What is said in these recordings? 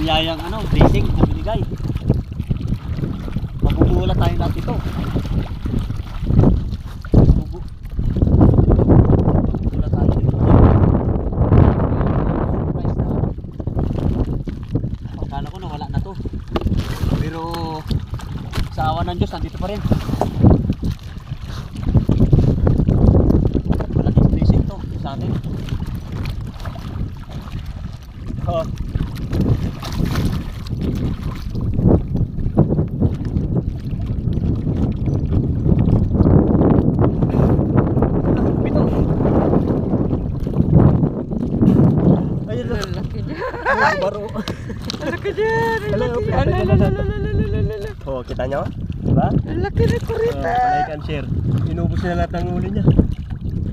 biyayang blessing na binigay. Magugulat tayo natin ito. Magugulat tayo dito. Surprise na. Akala ko nawala na to. Pero sa awa ng Diyos, nandito pa rin. Malaking blessing to sa atin. Oh. Baru. Laki dyan. Oh, kita nyo? Diba? Laki na kurita. Like and share. Inubos niya lahat ng huli niya.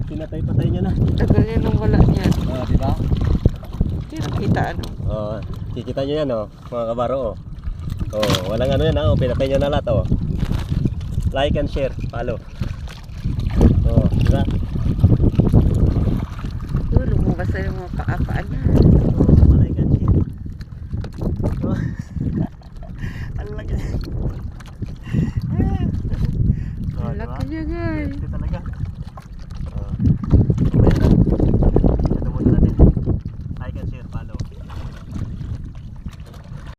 Pinatay-patay niya na. Tagal niya nung wala niya. Oh, diba? Hindi nakita ano. Oh, kikita nyo yan, mga kabaro. Oh, walang yan, pinatay niya na lahat, Like and share, follow. Oh, diba? Lumabas na yung mga paa-paa niya. Like and share. Oh. Ang laki. Ang laki niya, guys. Ito talaga.